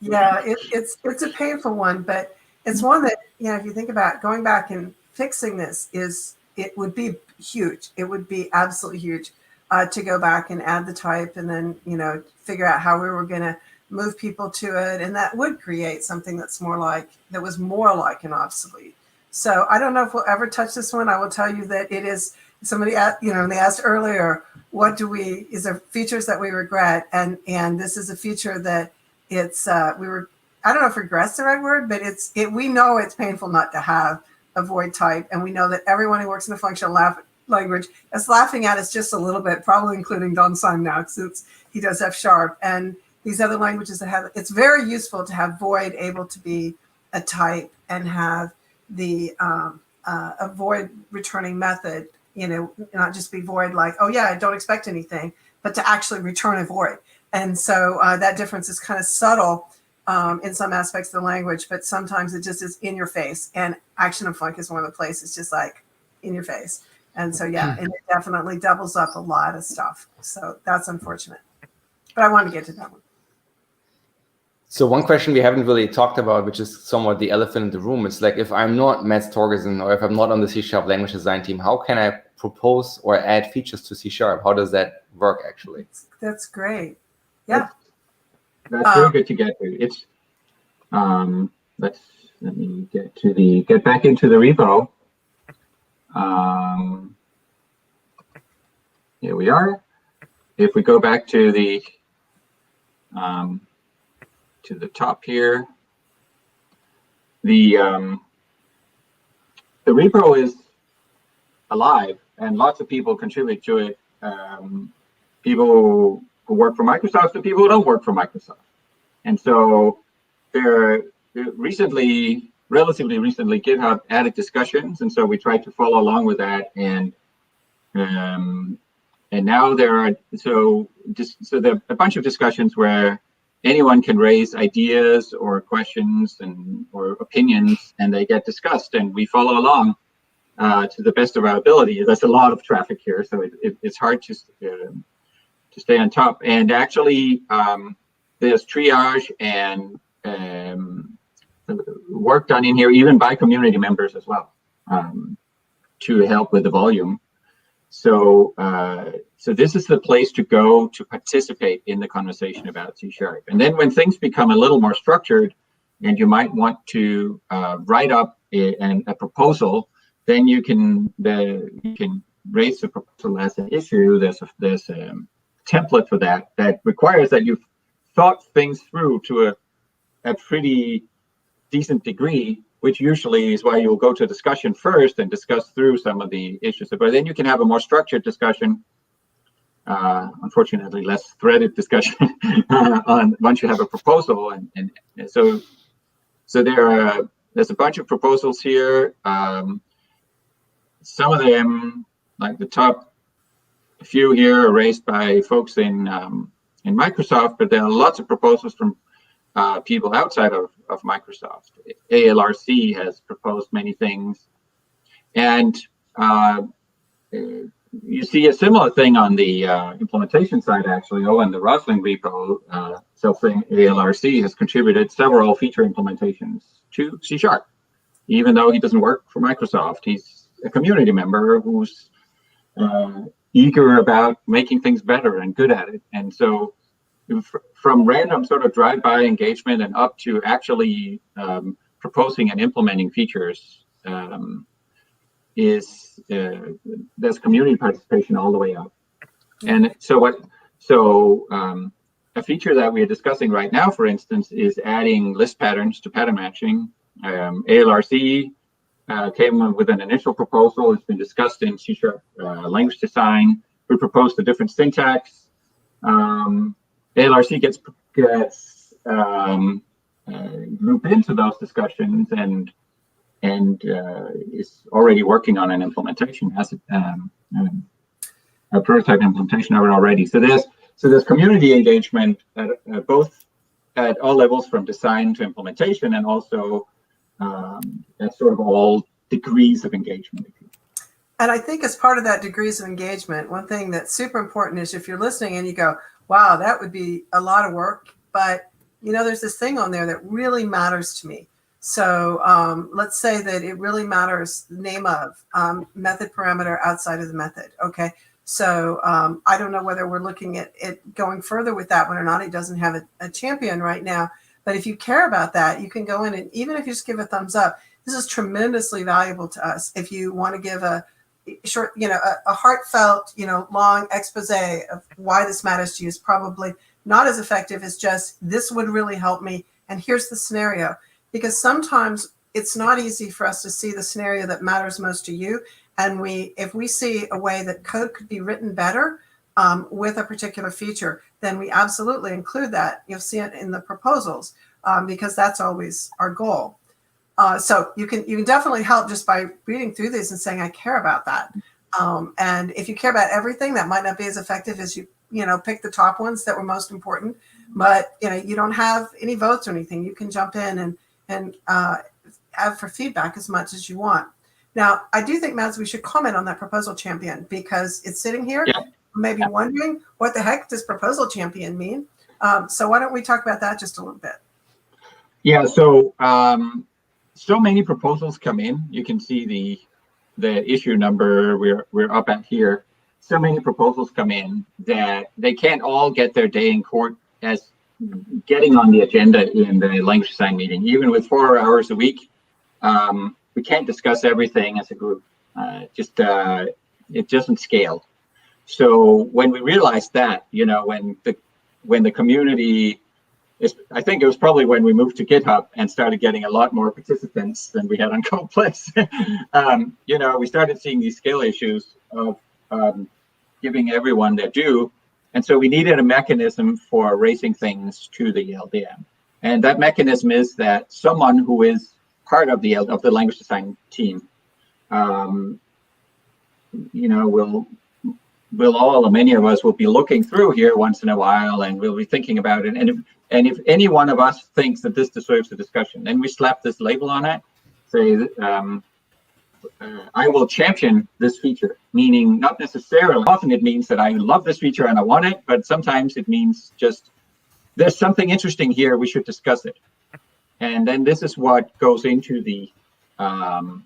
Yeah, it's a painful one, but it's one that if you think about going back and fixing this it would be huge. It would be absolutely huge to go back and add the type and then, figure out how we were going to move people to it. And that would create something that was more like an obsolete. So I don't know if we'll ever touch this one. I will tell you that it is, somebody, they asked earlier, is there features that we regret? And this is a feature that I don't know if regret's the right word, but we know it's painful not to have a void type, and we know that everyone who works in the functional language is laughing at us just a little bit, probably including Don Syme now, since he does F# and these other languages that have. It's very useful to have void able to be a type and have the a void returning method. Not just be void like, oh yeah, I don't expect anything, but to actually return a void. And so that difference is kind of subtle. In some aspects of the language, but sometimes it just is in your face. And action and funk is one of the places just like in your face. And so, and it definitely doubles up a lot of stuff. So that's unfortunate. But I want to get to that one. So one question we haven't really talked about, which is somewhat the elephant in the room, is like, if I'm not Mads Torgersen or if I'm not on the C# language design team, how can I propose or add features to C#? How does that work actually? That's great. Yeah. That's very good to get to. It's let me get back into the repo. Here we are. If we go back to the top here, the repo is alive and lots of people contribute to it. People who work for Microsoft and people who don't work for Microsoft. And so there relatively recently, GitHub added discussions, and so we tried to follow along with that. And now there are there are a bunch of discussions where anyone can raise ideas or questions or opinions, and they get discussed, and we follow along to the best of our ability. There's a lot of traffic here, so it's hard to stay on top. And actually, there's triage and work done in here, even by community members as well, to help with the volume. So this is the place to go to participate in the conversation about C#. And then when things become a little more structured, and you might want to write up a proposal, then you can raise the proposal as an issue. There's a template for that requires that you've thought things through to a pretty decent degree, which usually is why you'll go to discussion first and discuss through some of the issues. But then you can have a more structured discussion, unfortunately less threaded discussion on once you have a proposal. And so there's a bunch of proposals here. Some of them, like the top few here, are raised by folks in Microsoft, but there are lots of proposals from people outside of Microsoft. ALRC has proposed many things, and you see a similar thing on the implementation side, actually. In the Rosling repo, self-thing ALRC has contributed several feature implementations to C#, even though he doesn't work for Microsoft. He's a community member who's eager about making things better and good at it. And so from random sort of drive-by engagement and up to actually proposing and implementing features, there's community participation all the way up. And so a feature that we are discussing right now, for instance, is adding list patterns to pattern matching. ALRC came up with an initial proposal. It's been discussed in C# language design. We proposed a different syntax. ALRC gets looped into those discussions and is already working on an implementation, has a prototype implementation of it already. So there's community engagement both at all levels, from design to implementation, and also at sort of all degrees of engagement. And I think as part of that degrees of engagement, one thing that's super important is if you're listening and you go, wow, that would be a lot of work, but there's this thing on there that really matters to me. So let's say that it really matters the name of method parameter outside of the method. Okay. So I don't know whether we're looking at it going further with that one or not. It doesn't have a champion right now. But if you care about that, you can go in, and even if you just give a thumbs up, this is tremendously valuable to us. If you want to give a short, a heartfelt, long expose of why this matters to you, is probably not as effective as just, this would really help me, and here's the scenario. Because sometimes it's not easy for us to see the scenario that matters most to you. And if we see a way that code could be written better with a particular feature, then we absolutely include that. You'll see it in the proposals because that's always our goal. So you can definitely help just by reading through these and saying, I care about that. And if you care about everything, that might not be as effective as you pick the top ones that were most important. But you don't have any votes or anything. You can jump in and have for feedback as much as you want. Now, I do think, Mads, we should comment on that proposal champion, because it's sitting here, maybe wondering, what the heck does proposal champion mean? So why don't we talk about that just a little bit? Yeah, so many proposals come in. You can see the issue number we're up at here. So many proposals come in that they can't all get their day in court as getting on the agenda in the language design meeting. Even with 4 hours a week, we can't discuss everything as a group. It doesn't scale. So when we realized that, when the community I think it was probably when we moved to GitHub and started getting a lot more participants than we had on Complex. We started seeing these scale issues of giving everyone their due. And so we needed a mechanism for raising things to the LDM. And that mechanism is that someone who is part of the language design team, we'll all, or many of us, will be looking through here once in a while, and we'll be thinking about it. And if any one of us thinks that this deserves a discussion, then we slap this label on it, say, I will champion this feature, meaning not necessarily, often it means that I love this feature and I want it, but sometimes it means just, there's something interesting here, we should discuss it. And then this is what goes into the LDN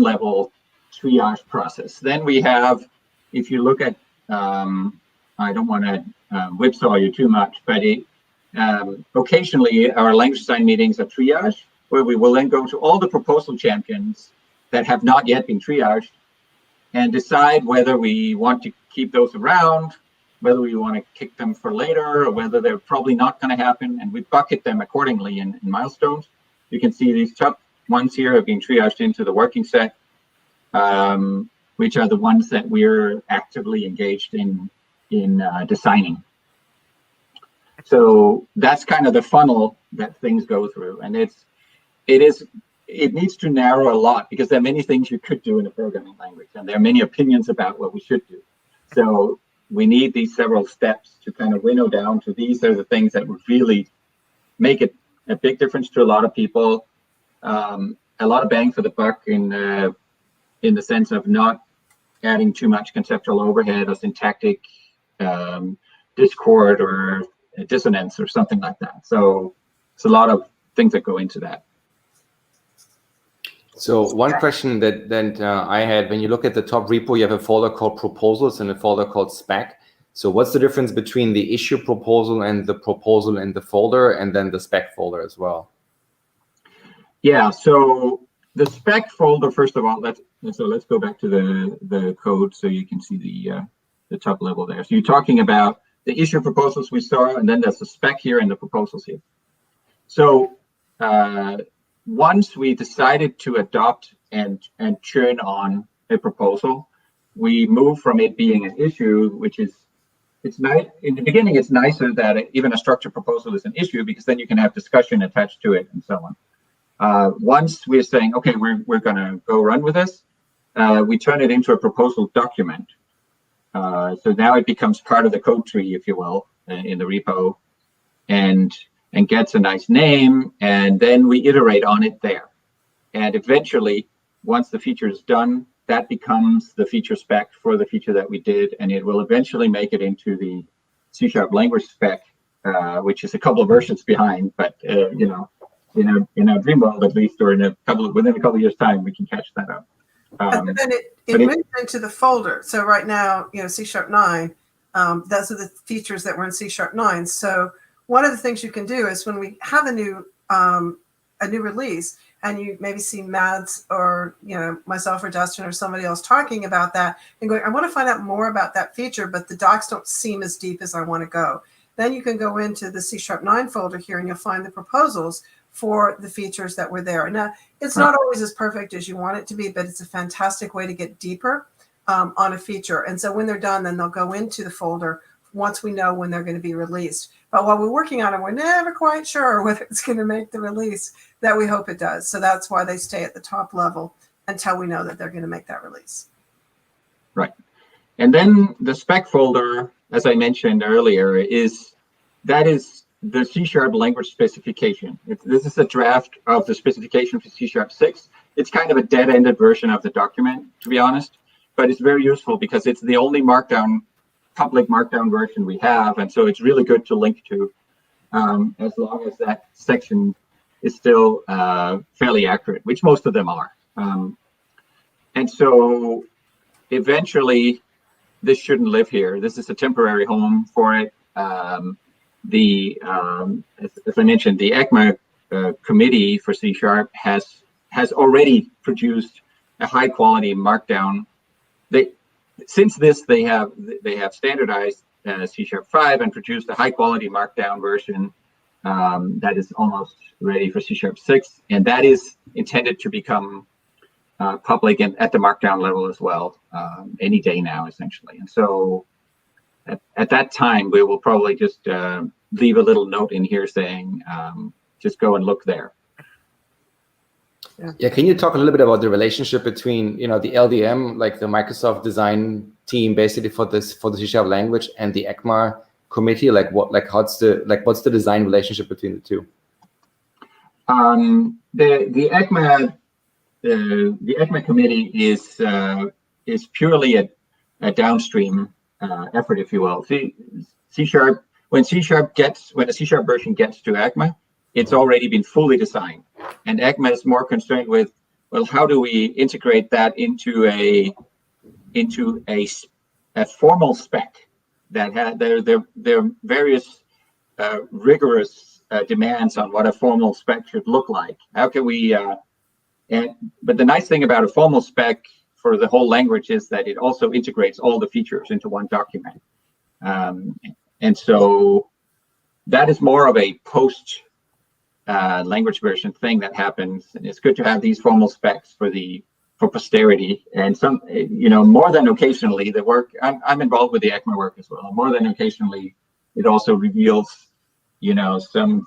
level triage process. Then we have, if you look at, I don't want to whipsaw you too much, but occasionally our language design meetings are triage, where we will then go to all the proposal champions that have not yet been triaged and decide whether we want to keep those around, whether we want to kick them for later, or whether they're probably not going to happen, and we bucket them accordingly in milestones. You can see these top ones here have been triaged into the working set, which are the ones that we're actively engaged in designing. So that's kind of the funnel that things go through, and it needs to narrow a lot, because there are many things you could do in a programming language, and there are many opinions about what we should do. So we need these several steps to kind of winnow down to these are the things that would really make it a big difference to a lot of people, a lot of bang for the buck in the sense of not adding too much conceptual overhead or syntactic discord or dissonance or something like that. So it's a lot of things that go into that. So one question that I had, when you look at the top repo, you have a folder called proposals and a folder called spec. So what's the difference between the issue proposal and the proposal in the folder, and then the spec folder as well? Yeah, so the spec folder, first of all, let's go back to the code so you can see the top level there. So you're talking about the issue proposals we saw, and then there's the spec here and the proposals here. So once we decided to adopt and churn on a proposal, we move from it being an issue, which is, it's nice in the beginning. It's nicer that even a structured proposal is an issue, because then you can have discussion attached to it and so on. Once we're saying, okay, we're going to go run with this, we turn it into a proposal document. So now it becomes part of the code tree, if you will, in the repo, and gets a nice name, and then we iterate on it there. And eventually, once the feature is done, that becomes the feature spec for the feature that we did, and it will eventually make it into the C# language spec, which is a couple of versions behind, but in our dream world at least, or within a couple of years' time, we can catch that up. And then it moves into the folder. So right now, C#9, those are the features that were in C#9. So one of the things you can do is when we have a new release, and you maybe see Mads or myself or Dustin or somebody else talking about that and going, I want to find out more about that feature, but the docs don't seem as deep as I want to go. Then you can go into the C#9 folder here, and you'll find the proposals for the features that were there. Now, it's not always as perfect as you want it to be, but it's a fantastic way to get deeper on a feature. And so when they're done, then they'll go into the folder once we know when they're going to be released. But while we're working on it, we're never quite sure whether it's going to make the release that we hope it does. So that's why they stay at the top level until we know that they're going to make that release. Right. And then the spec folder, as I mentioned earlier, is the C# language specification. This is a draft of the specification for C#6. It's kind of a dead-ended version of the document, to be honest, but it's very useful because it's the only public markdown version we have, and so it's really good to link to, as long as that section is still fairly accurate, which most of them are. And so eventually, this shouldn't live here. This is a temporary home for it. As I mentioned, the ECMA committee for C# has already produced a high quality markdown. Since this, they have standardized C#5 and produced a high quality markdown version that is almost ready for C#6, and that is intended to become public and at the markdown level as well, any day now, essentially. And so at that time, we will probably just leave a little note in here saying, just go and look there. Yeah, can you talk a little bit about the relationship between, the LDM, like the Microsoft design team, basically for the C# language, and the ECMA committee? What's the design relationship between the two? The ECMA committee is purely a downstream effort, if you will. When a C# version gets to ECMA, it's already been fully designed, and ECMA is more concerned with, well, how do we integrate that into a formal spec that had their various rigorous demands on what a formal spec should look like. How can we? But the nice thing about a formal spec for the whole language is that it also integrates all the features into one document, and so that is more of a post language version thing that happens. And it's good to have these formal specs for posterity, and some, more than occasionally, the work I'm involved with the ECMA work as well. More than occasionally, it also reveals, some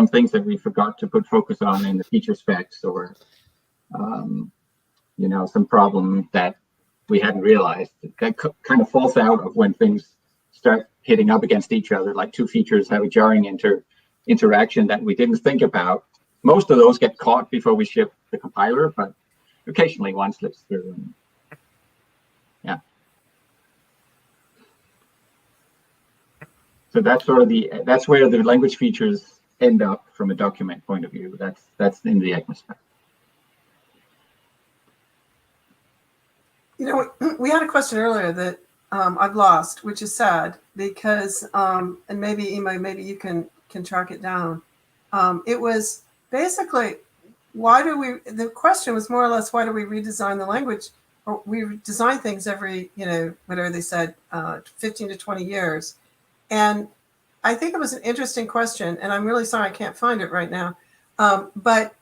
things that we forgot to put focus on in the feature specs, or some problem that we hadn't realized. That kind of falls out of when things start hitting up against each other, like two features have a jarring interaction that we didn't think about. Most of those get caught before we ship the compiler, but occasionally one slips through. Yeah. So that's that's where the language features end up from a document point of view. That's in the ECMA spec. We had a question earlier that I've lost, which is sad, because and maybe Immo, maybe you can track it down. It was basically, the question was more or less, why do we redesign the language? Or we design things every, whatever they said, 15 to 20 years. And I think it was an interesting question, and I'm really sorry I can't find it right now. But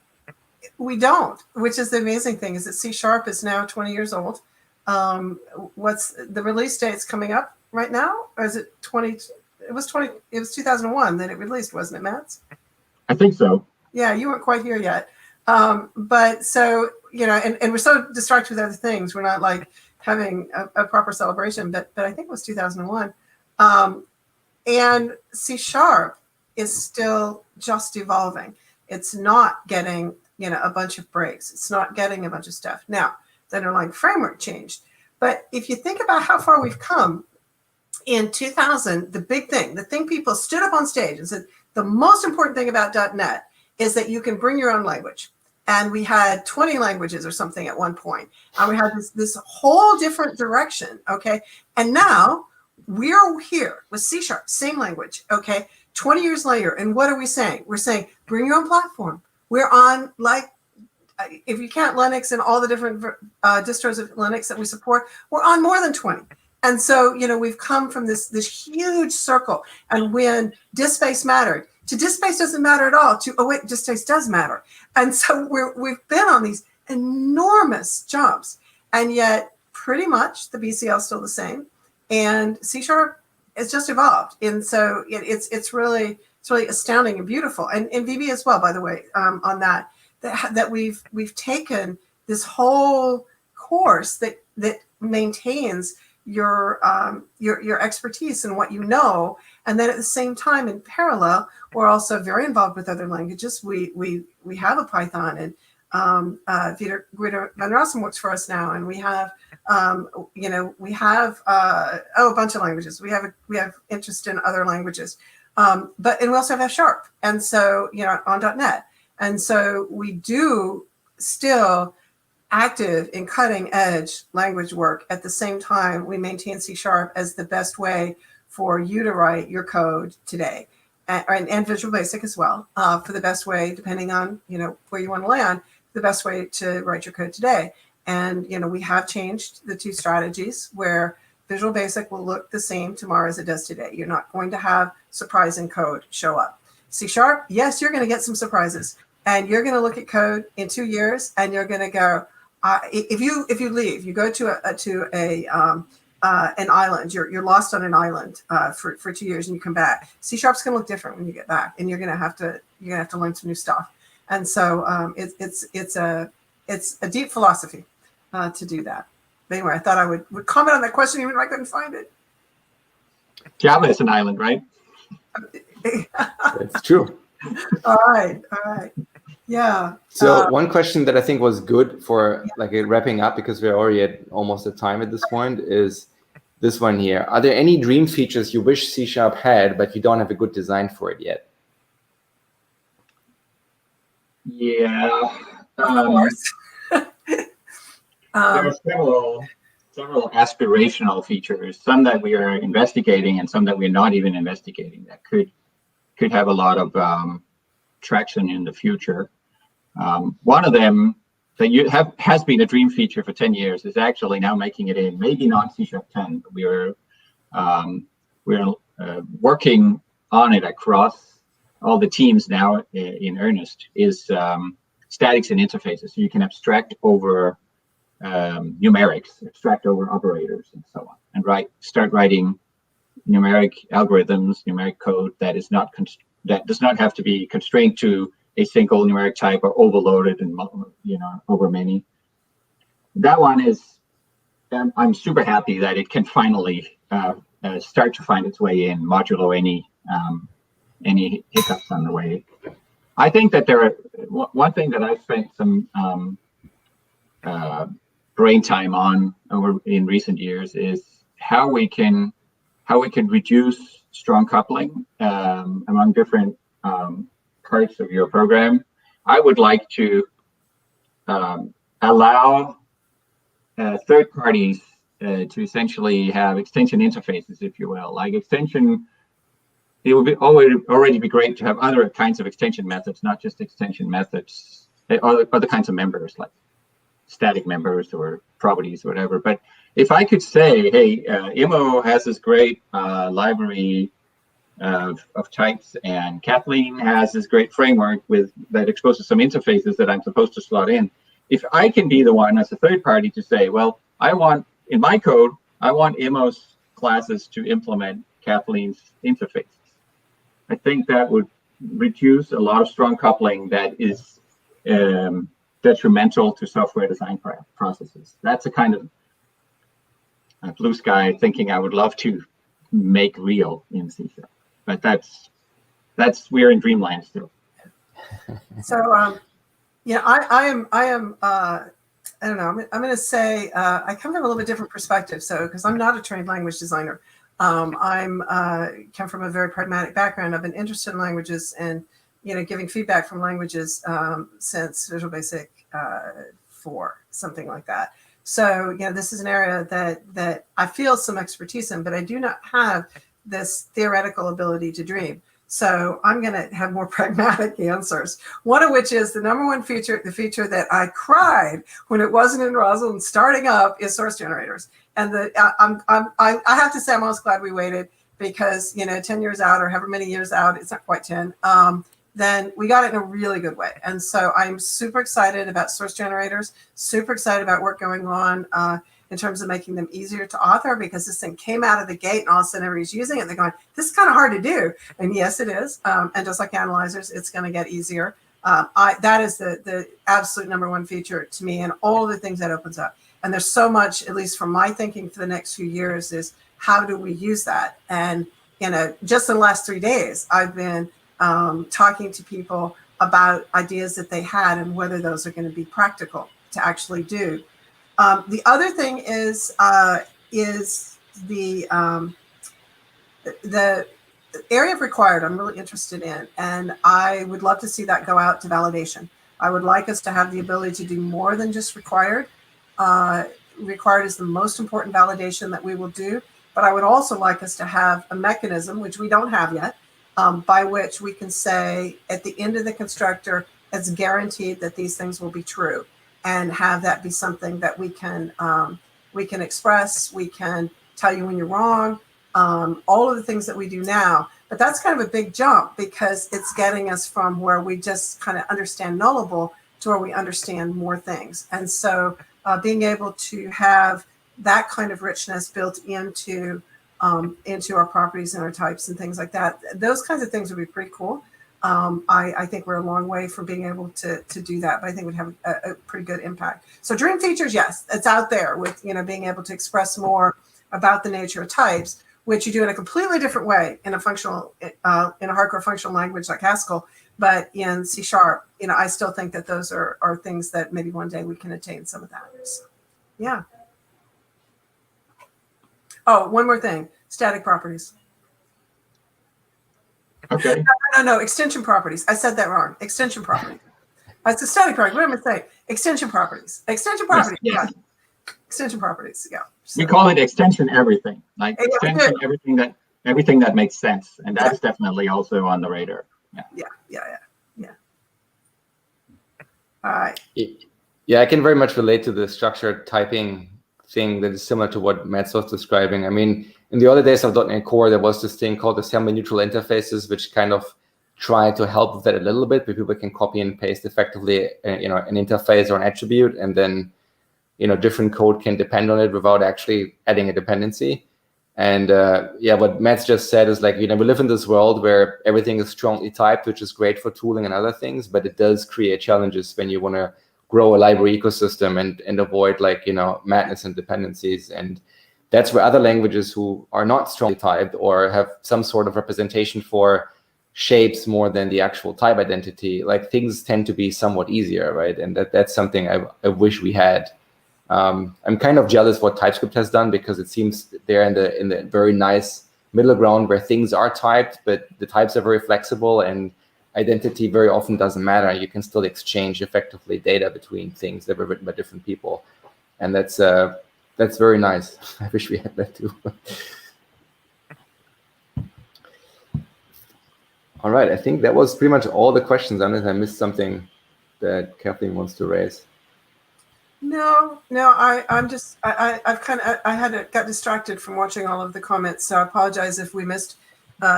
we don't, which is the amazing thing, is that C# is now 20 years old. What's the release date's coming up right now? Or is it 20? It was 2001 that it released, wasn't it, Matt? I think so. Yeah, you weren't quite here yet. But so, and we're so distracted with other things. We're not like having a proper celebration, but I think it was 2001. And C# is still just evolving. It's not getting, a bunch of breaks. It's not getting a bunch of stuff. Now, the underlying framework changed. But if you think about how far we've come, in 2000, the big thing, the thing people stood up on stage and said, the most important thing about .NET is that you can bring your own language. And we had 20 languages or something at one point. And we had this whole different direction, okay? And now we're here with C#, same language, okay? 20 years later, and what are we saying? We're saying, bring your own platform. We're on, if you count Linux and all the different distros of Linux that we support, we're on more than 20. And so, we've come from this huge circle. And when disk space mattered, to disk space doesn't matter at all, to, oh wait, disk space does matter. And so we've been on these enormous jumps. And yet, pretty much, the BCL is still the same. And C# has just evolved. And so it's really astounding and beautiful. And VB as well, by the way, on that we've taken this whole course that maintains your expertise and what you know, and then at the same time, in parallel, we're also very involved with other languages. We have a Python, and Guido van Rossum works for us now, and we have a bunch of languages. We have interest in other languages, and we also have F#, and so on .NET, and so we do still active in cutting edge language work. At the same time, we maintain C# as the best way for you to write your code today, and Visual Basic as well, for the best way, depending on where you want to land, the best way to write your code today. And we have changed the two strategies where Visual Basic will look the same tomorrow as it does today. You're not going to have surprising code show up. C#, yes, you're going to get some surprises, and you're going to look at code in 2 years, and you're going to go, if you leave, you go to an island. You're lost on an island for 2 years, and you come back. C# is going to look different when you get back, and you're going to have to learn some new stuff. And so it's a deep philosophy to do that. But anyway, I thought I would comment on that question even if I couldn't find it. Java is an island, right? It's true. All right. Yeah. So one question that I think was good for like wrapping up, because we're already at almost at time at this point, is this one here. Are there any dream features you wish C# had, but you don't have a good design for it yet? Yeah. Of course. There are several aspirational features, some that we are investigating and some that we're not even investigating, that could have a lot of traction in the future. One of them that has been a dream feature for 10 years is actually now making it in, maybe not C#10, but we're working on it across all the teams now in earnest, is statics and interfaces. So you can abstract over numerics, abstract over operators, and so on, and start writing numeric algorithms, numeric code that does not have to be constrained to a single numeric type or overloaded and over many. That one is, I'm super happy that it can finally start to find its way in, modulo any hiccups on the way. I think that one thing that I've spent some brain time on over in recent years is how we can reduce strong coupling among different parts of your program. I would like to allow third parties to essentially have extension interfaces, if you will. Like extension, it would already be great to have other kinds of extension methods, not just extension methods, other kinds of members like static members or properties or whatever. But if I could say, hey, Immo has this great library of types, and Kathleen has this great framework that exposes some interfaces that I'm supposed to slot in. If I can be the one as a third party to say, well, in my code, I want Immo's classes to implement Kathleen's interfaces, I think that would reduce a lot of strong coupling that is detrimental to software design processes. That's a kind of blue sky thinking I would love to make real in C#. But that's we're in dreamland still. So I am I don't know, I'm going to say I come from a little bit different perspective. So because I'm not a trained language designer, I'm come from a very pragmatic background. I've been interested in languages and giving feedback from languages since Visual Basic 4, something like that. So this is an area that I feel some expertise in, but I do not have this theoretical ability to dream. So I'm going to have more pragmatic answers. One of which is the number one feature, the feature that I cried when it wasn't in Rosalind starting up, is source generators. And I have to say I'm most glad we waited, because 10 years out, or however many years out, it's not quite 10. Then we got it in a really good way. And so I'm super excited about source generators, super excited about work going on in terms of making them easier to author, because this thing came out of the gate and all of a sudden everybody's using it and they're going, this is kind of hard to do. And yes, it is. And just like analyzers, it's going to get easier. That is the absolute number one feature to me, and all of the things that opens up. And there's so much, at least from my thinking for the next few years, is how do we use that? And just in the last 3 days, I've been talking to people about ideas that they had and whether those are going to be practical to actually do. The other thing is the area of required I'm really interested in, and I would love to see that go out to validation. I would like us to have the ability to do more than just required. Required is the most important validation that we will do, but I would also like us to have a mechanism, which we don't have yet, by which we can say at the end of the constructor, it's guaranteed that these things will be true, and have that be something that we can express. We can tell you when you're wrong, all of the things that we do now. But that's kind of a big jump, because it's getting us from where we just kind of understand Nullable to where we understand more things. And so being able to have that kind of richness built into our properties and our types and things like that. Those kinds of things would be pretty cool. I think we're a long way from being able to do that, but I think we'd have a pretty good impact. So dream features, yes, it's out there with, being able to express more about the nature of types, which you do in a completely different way in a functional, in a hardcore functional language like Haskell. But in C#, I still think that those are things that maybe one day we can attain some of that. So, yeah. Oh, one more thing, static properties. Okay. No, extension properties. I said that wrong. Extension properties. It's a static property. What am I saying? Extension properties. Extension properties. Yes. Yeah. Extension properties. Yeah. So, we call it extension everything, like extension everything that makes sense, and that is definitely also on the radar. Yeah. All right. Yeah, I can very much relate to the structured typing thing that is similar to what Matt was describing. I mean, in the early days of .NET Core, there was this thing called assembly neutral interfaces, which kind of try to help with that a little bit, but people can copy and paste effectively, an interface or an attribute, and then, different code can depend on it without actually adding a dependency. And what Matt's just said is like, we live in this world where everything is strongly typed, which is great for tooling and other things, but it does create challenges when you want to grow a library ecosystem and avoid madness and dependencies. And that's where other languages who are not strongly typed or have some sort of representation for shapes more than the actual type identity, like things tend to be somewhat easier, right? And that's something I wish we had. I'm kind of jealous what TypeScript has done, because it seems they're in the very nice middle ground where things are typed, but the types are very flexible and identity very often doesn't matter. You can still exchange effectively data between things that were written by different people. And that's very nice. I wish we had that too. All right, I think that was pretty much all the questions, unless I missed something that Kathleen wants to raise. No, I'm just, got distracted from watching all of the comments. So I apologize if we missed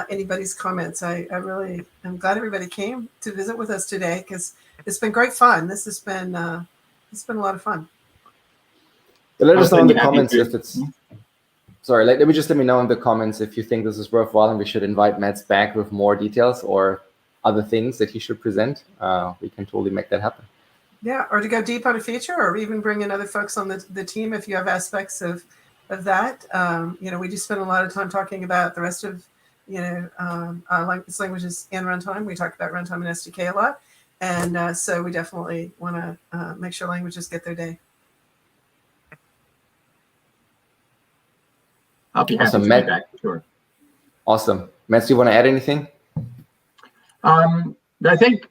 anybody's comments. I'm glad everybody came to visit with us today, because it's been great fun. This has been, it's been a lot of fun. But let us know in the comments if it's, sorry, let me know in the comments if you think this is worthwhile and we should invite Matt back with more details or other things that he should present. We can totally make that happen. Yeah, or to go deep on a feature, or even bring in other folks on the team if you have aspects of that. We do spend a lot of time talking about the rest of, languages in runtime. We talk about runtime and SDK a lot. And so we definitely want to make sure languages get their day. I'll be happy to be back, sure. Awesome. Matt, do you want to add anything? I think,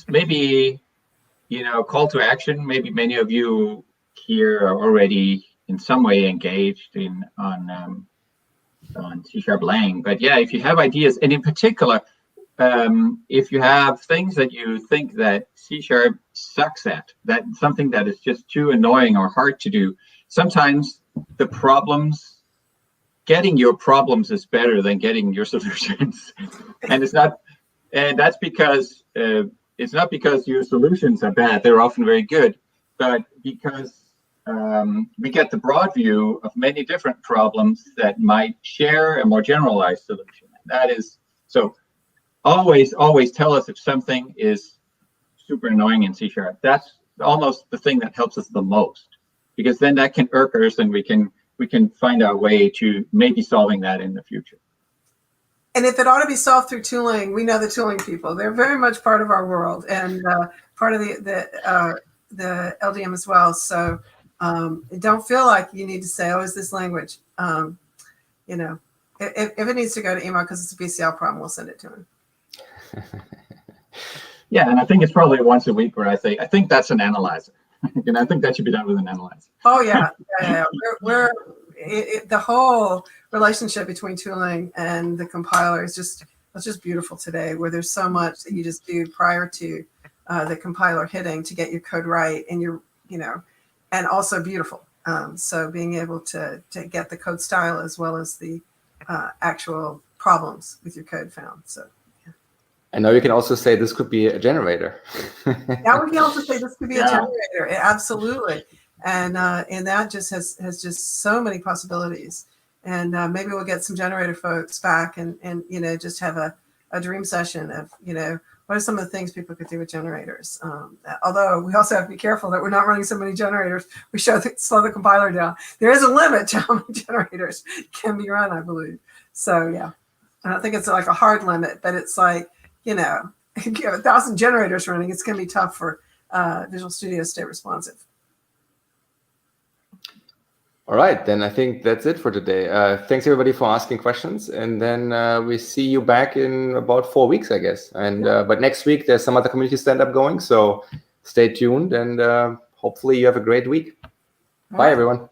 maybe, call to action. Maybe many of you here are already in some way engaged on C# Lang. But yeah, if you have ideas, and in particular, if you have things that you think that C# sucks at, that something that is just too annoying or hard to do, sometimes getting your problems is better than getting your solutions. And that's because it's not because your solutions are bad, they're often very good, but because we get the broad view of many different problems that might share a more generalized solution. And that is, so always tell us if something is super annoying in C#. That's almost the thing that helps us the most, because then that can irk us and we can find our way to maybe solving that in the future. And if it ought to be solved through tooling, we know the tooling people. They're very much part of our world and part of the LDM as well. So don't feel like you need to say, oh, is this language? If it needs to go to Immo because it's a BCL problem, we'll send it to him. Yeah, and I think it's probably once a week where I say, I think that's an analyzer. And I think that should be done with an analyzer. Oh, yeah. The whole relationship between tooling and the compiler is just beautiful today, where there's so much that you just do prior to the compiler hitting to get your code right, and and also beautiful. So being able to get the code style as well as the actual problems with your code found. So. I know you can also say this could be a generator. Now we can also say this could be a generator. Absolutely. and that just has just so many possibilities. And maybe we'll get some generator folks back and just have a dream session of, what are some of the things people could do with generators? Although we also have to be careful that we're not running so many generators. We slow the compiler down. There is a limit to how many generators can be run, I believe. So yeah, I don't think it's like a hard limit, but it's like, if you have 1,000 generators running, it's going to be tough for Visual Studio to stay responsive. All right, then I think that's it for today. Thanks everybody for asking questions, and then we see you back in about 4 weeks, I guess. And but next week there's some other community stand-up going, so stay tuned, and hopefully you have a great week. Bye, everyone.